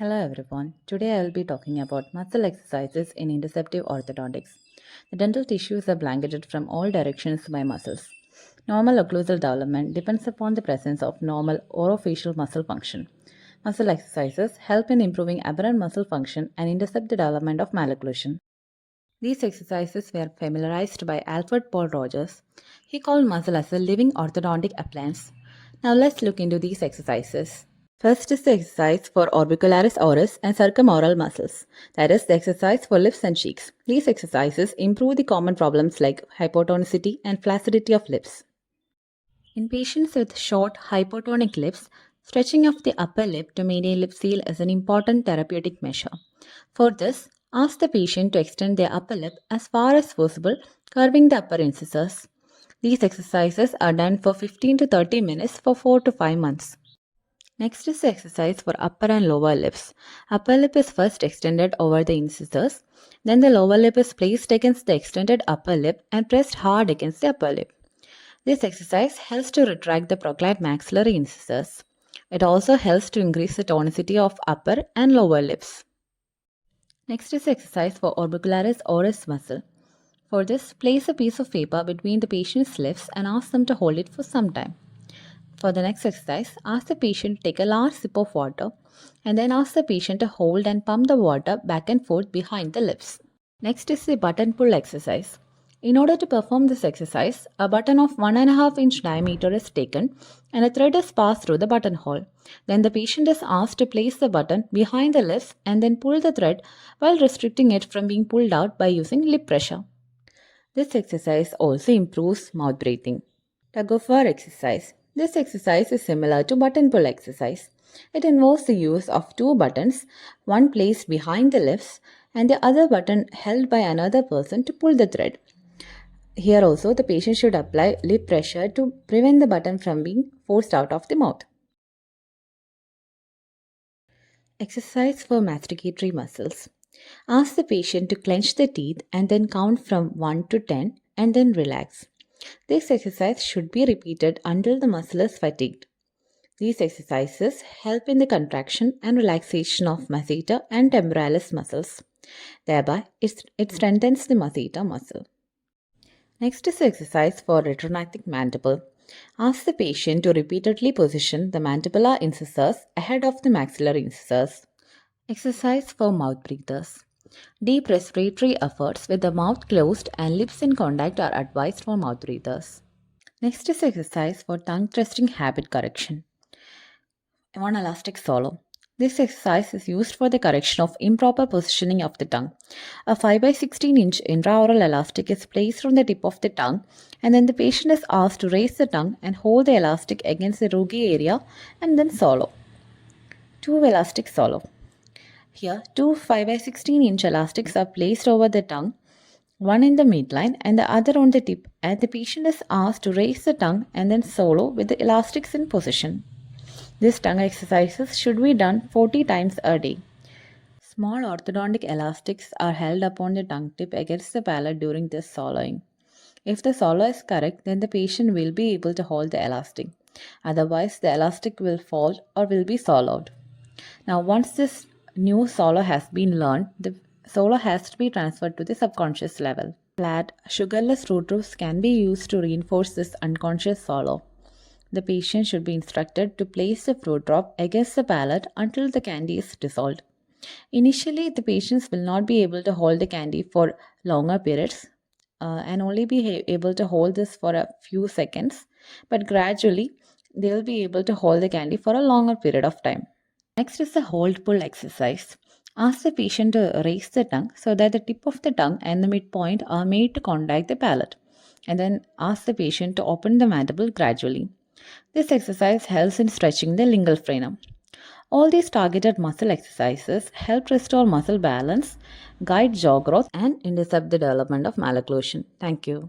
Hello everyone. Today I will be talking about muscle exercises in interceptive orthodontics. The dental tissues are blanketed from all directions by muscles. Normal occlusal development depends upon the presence of normal orofacial muscle function. Muscle exercises help in improving aberrant muscle function and intercept the development of malocclusion. These exercises were familiarized by Alfred Paul Rogers. He called muscle as a living orthodontic appliance. Now let's look into these exercises. First is the exercise for orbicularis oris and circumoral muscles, that is, the exercise for lips and cheeks. These exercises improve the common problems like hypotonicity and flaccidity of lips. In patients with short hypotonic lips, stretching of the upper lip to maintain lip seal is an important therapeutic measure. For this, ask the patient to extend their upper lip as far as possible, curving the upper incisors. These exercises are done for 15 to 30 minutes for 4 to 5 months. Next is the exercise for upper and lower lips. Upper lip is first extended over the incisors, then the lower lip is placed against the extended upper lip and pressed hard against the upper lip. This exercise helps to retract the proclived maxillary incisors. It also helps to increase the tonicity of upper and lower lips. Next is the exercise for orbicularis oris muscle. For this, place a piece of paper between the patient's lips and ask them to hold it for some time. For the next exercise, ask the patient to take a large sip of water and then ask the patient to hold and pump the water back and forth behind the lips. Next is the button pull exercise. In order to perform this exercise, a button of 1.5 inch diameter is taken and a thread is passed through the buttonhole. Then the patient is asked to place the button behind the lips and then pull the thread while restricting it from being pulled out by using lip pressure. This exercise also improves mouth breathing. Tug of war exercise. This exercise is similar to button pull exercise. It involves the use of two buttons, one placed behind the lips and the other button held by another person to pull the thread. Here also the patient should apply lip pressure to prevent the button from being forced out of the mouth. Exercise for masticatory muscles. Ask the patient to clench the teeth and then count from 1 to 10 and then relax. This exercise should be repeated until the muscle is fatigued. These exercises help in the contraction and relaxation of masseter and temporalis muscles. Thereby, it strengthens the masseter muscle. Next is the exercise for retrognathic mandible. Ask the patient to repeatedly position the mandibular incisors ahead of the maxillary incisors. Exercise for mouth breathers. Deep respiratory efforts with the mouth closed and lips in contact are advised for mouth breathers. Next is exercise for tongue thrusting habit correction. One elastic swallow. This exercise is used for the correction of improper positioning of the tongue. A 5/16 inch intraoral elastic is placed on the tip of the tongue and then the patient is asked to raise the tongue and hold the elastic against the rugae area and then swallow. 2 elastic swallow. Here, two 5/16 inch elastics are placed over the tongue, one in the midline and the other on the tip, and the patient is asked to raise the tongue and then swallow with the elastics in position. These tongue exercises should be done 40 times a day. Small orthodontic elastics are held upon the tongue tip against the palate during this swallowing. If the swallow is correct, then the patient will be able to hold the elastic. Otherwise, the elastic will fall or will be swallowed. Now, once this new solo has been learned, the solo has to be transferred to the subconscious level. Flat, sugarless root roofs can be used to reinforce this unconscious solo. The patient should be instructed to place the fruit drop against the palate until the candy is dissolved. Initially, the patients will not be able to hold the candy for longer periods and only be able to hold this for a few seconds, but gradually they will be able to hold the candy for a longer period of time. Next is the hold pull exercise. Ask the patient to raise the tongue so that the tip of the tongue and the midpoint are made to contact the palate, and then ask the patient to open the mandible gradually. This exercise helps in stretching the lingual frenum. All these targeted muscle exercises help restore muscle balance, guide jaw growth, and intercept the development of malocclusion. Thank you.